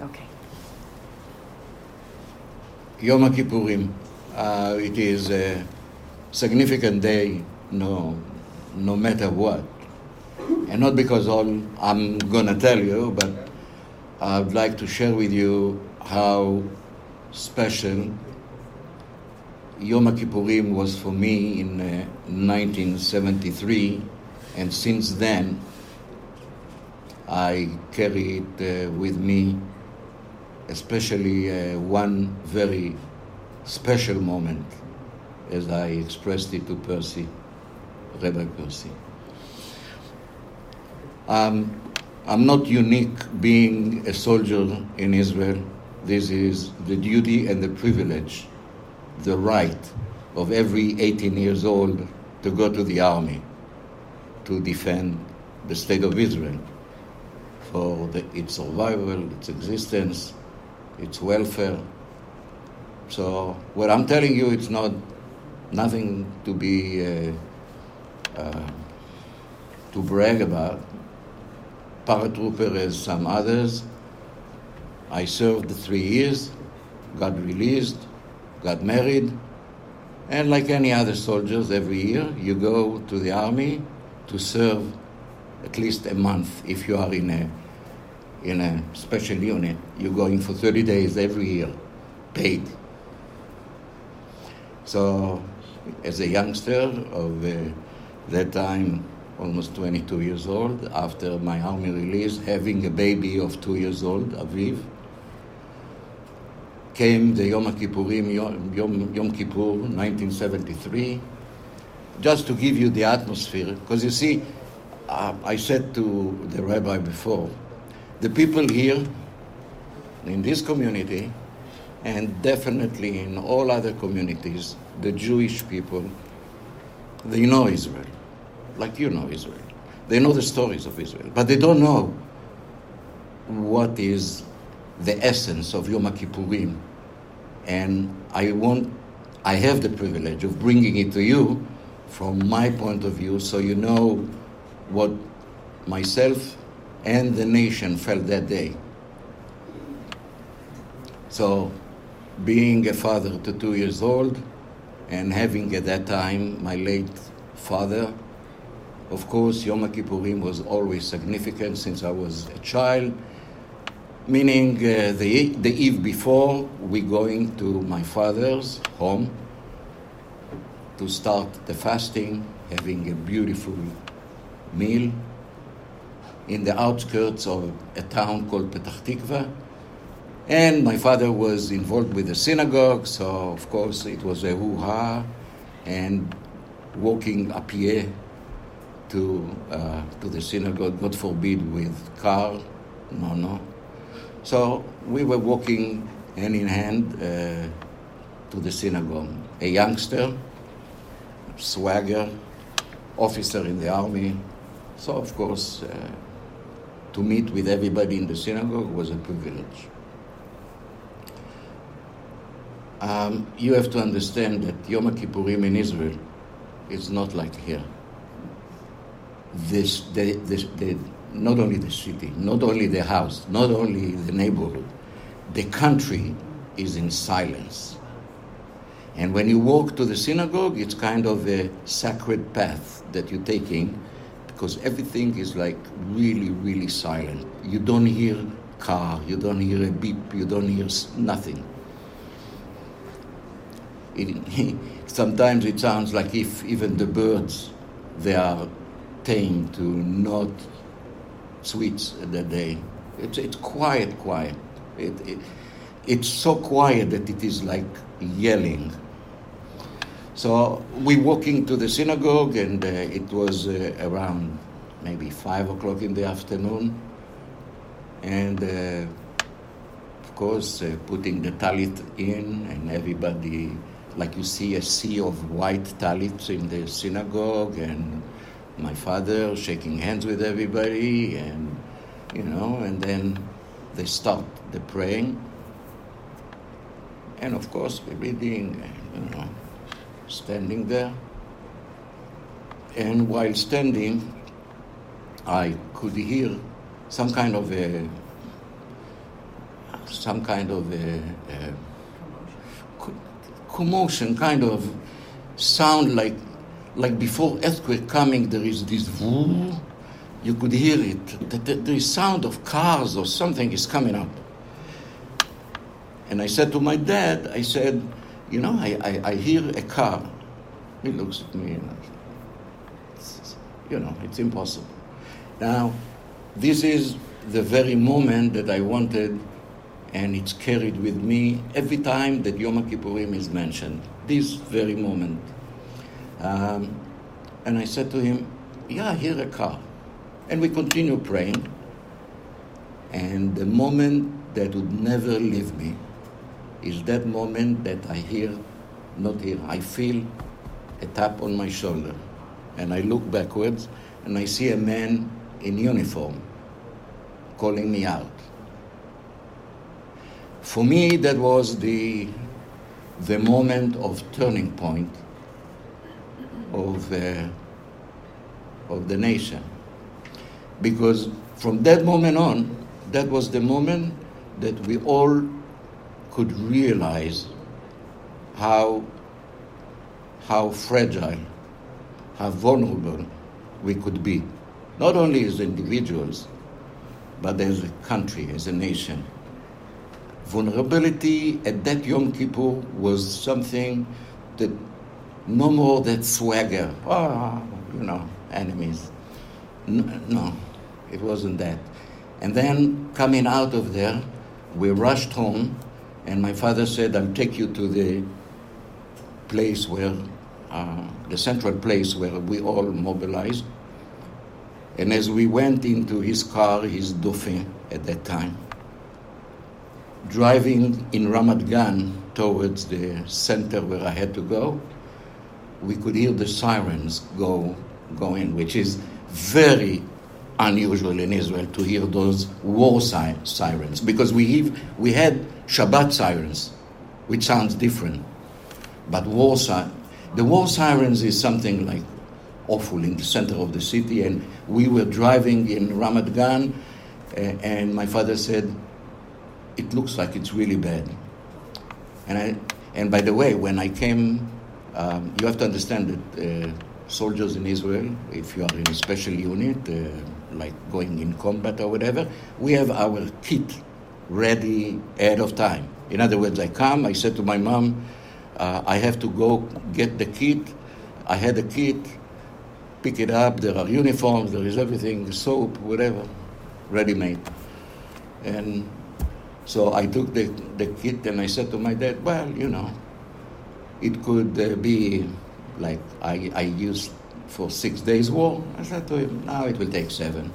Okay. Yom Ha Kipurim. It is a significant day, no matter what. And not because all I'm going to tell you, but I'd like to share with you how special Yom Ha Kipurim was for me in 1973, and since then I carry it with me, especially one very special moment, as I expressed it to Percy, Rabbi Percy. I'm not unique being a soldier in Israel. This is the duty and the privilege, the right of every 18 years old to go to the army to defend the state of Israel for its survival, its existence, its welfare. So what I'm telling you, it's nothing to be to brag about. Paratrooper as some others. I served 3 years, got released, got married, and like any other soldiers, every year you go to the army to serve at least a month. If you are in a special unit, you're going for 30 days every year, paid. So, as a youngster of that time, almost 22 years old, after my army release, having a baby of 2 years old, Aviv, came the Yom Kippurim, Yom Kippur, 1973, just to give you the atmosphere. Because you see, I said to the rabbi before, the people here in this community, and definitely in all other communities, the Jewish people, they know Israel, like you know Israel. They know the stories of Israel, but they don't know what is the essence of Yom Kippurim. And I have the privilege of bringing it to you from my point of view, so you know what myself and the nation felt that day. So, being a father to 2 years old, and having at that time my late father, of course, Yom Kippurim was always significant since I was a child, meaning the eve before, we going to my father's home to start the fasting, having a beautiful meal in the outskirts of a town called Petach Tikva. And my father was involved with the synagogue, so of course it was a hoo-ha, and walking a pied to the synagogue, God forbid with car, no. So we were walking hand in hand to the synagogue. A youngster, swagger, officer in the army. So of course, to meet with everybody in the synagogue was a privilege. You have to understand that Yom Kippurim in Israel is not like here. Not only the city, not only the house, not only the neighborhood, the country is in silence. And when you walk to the synagogue, it's kind of a sacred path that you're taking, because everything is like really, really silent. You don't hear car, you don't hear a beep, you don't hear nothing. Sometimes it sounds like if even the birds, they are tamed to not sweets that day. It's quiet. It's so quiet that it is like yelling. So we walking to the synagogue, and it was around maybe 5 o'clock in the afternoon, and of course putting the talit in, and everybody, like you see a sea of white talits in the synagogue, and my father shaking hands with everybody, and and then they start the praying, and of course we're reading, standing there, and while standing, I could hear some kind of some kind of commotion, kind of sound like before earthquake coming, there is this woo. You could hear it. There is sound of cars or something is coming up. And I said to my dad, I said, I hear a car. He looks at me, it's impossible. Now, this is the very moment that I wanted, and it's carried with me every time that Yom Ha Kippurim is mentioned, this very moment. And I said to him, I hear a car. And we continue praying. And the moment that would never leave me is that moment that I I feel a tap on my shoulder. And I look backwards and I see a man in uniform calling me out. For me, that was the moment of turning point of the nation. Because from that moment on, that was the moment that we all could realize how fragile, how vulnerable we could be. Not only as individuals, but as a country, as a nation. Vulnerability at that Yom Kippur was something that no more that swagger, enemies. No, it wasn't that. And then coming out of there, we rushed home, and my father said, I'll take you to the place where, the central place where we all mobilized. And as we went into his car, his Dauphin at that time, driving in Ramat Gan towards the center where I had to go, we could hear the sirens going, which is very unusual in Israel to hear those war sirens, because we had Shabbat sirens, which sounds different, but the war sirens is something like awful in the center of the city. And we were driving in Ramat Gan, and my father said, it looks like it's really bad. And by the way, when I came, you have to understand that soldiers in Israel, if you are in a special unit, like going in combat or whatever, we have our kit ready ahead of time. In other words, I said to my mom, I have to go get the kit. I had a kit, pick it up, there are uniforms, there is everything, soap, whatever, ready-made. And so I took the kit and I said to my dad, well, it could be like I used for 6 days war. I said to him, now it will take 7.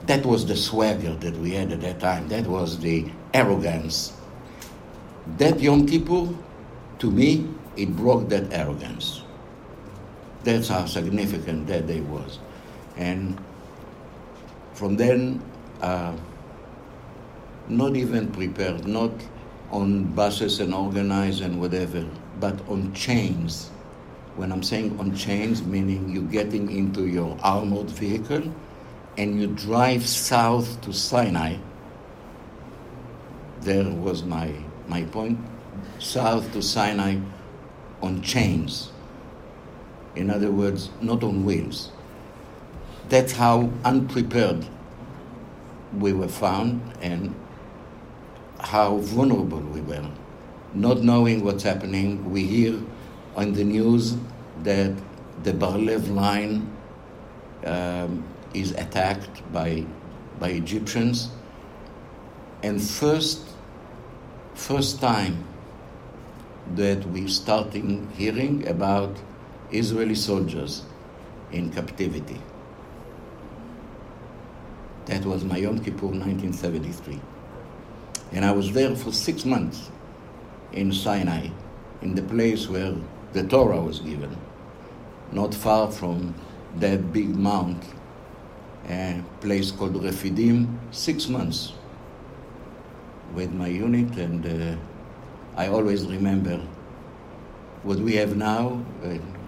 That was the swagger that we had at that time. That was the arrogance. That Yom Kippur, to me, it broke that arrogance. That's how significant that day was. And from then, not even prepared, not on buses and organized and whatever, but on chains. When I'm saying on chains, meaning you're getting into your armored vehicle and you drive south to Sinai. There was my point. South to Sinai on chains. In other words, not on wheels. That's how unprepared we were found and how vulnerable we were. Not knowing what's happening, we hear on the news that the Bar-Lev line is attacked by Egyptians. And first time that we starting hearing about Israeli soldiers in captivity. That was my Yom Kippur 1973. And I was there for 6 months in Sinai, in the place where the Torah was given, not far from that big mount, a place called Refidim, 6 months with my unit. And I always remember what we have now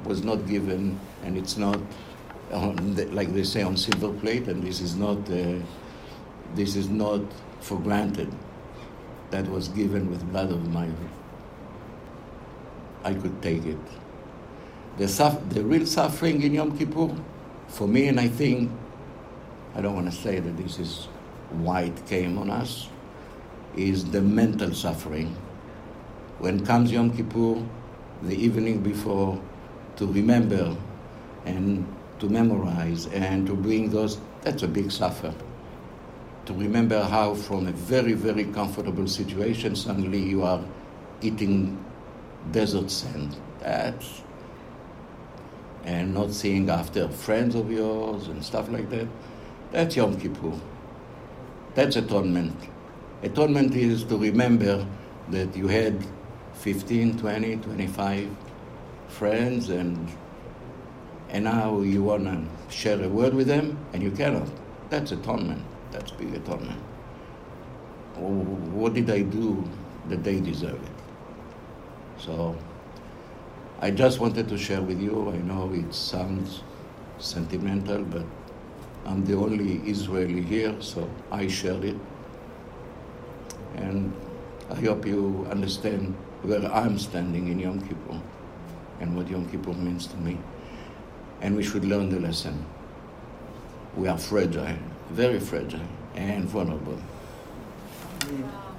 was not given, and it's not, like they say, on silver plate, and this is not for granted. that was given with blood of my, I could take it. The real suffering in Yom Kippur, for me, and I think, I don't want to say that this is why it came on us, is the mental suffering. When comes Yom Kippur, the evening before, to remember and to memorize and to bring those, that's a big suffer. To remember how from a very, very comfortable situation, suddenly you are eating desert sand. And not seeing after friends of yours and stuff like that. That's Yom Kippur. That's atonement. Atonement is to remember that you had 15, 20, 25 friends and now you want to share a word with them and you cannot. That's atonement. That's big atonement. What did I do that they deserve it? So I just wanted to share with you. I know it sounds sentimental, but I'm the only Israeli here, so I share it. And I hope you understand where I'm standing in Yom Kippur and what Yom Kippur means to me. And we should learn the lesson. We are fragile, very fragile and vulnerable. Yeah.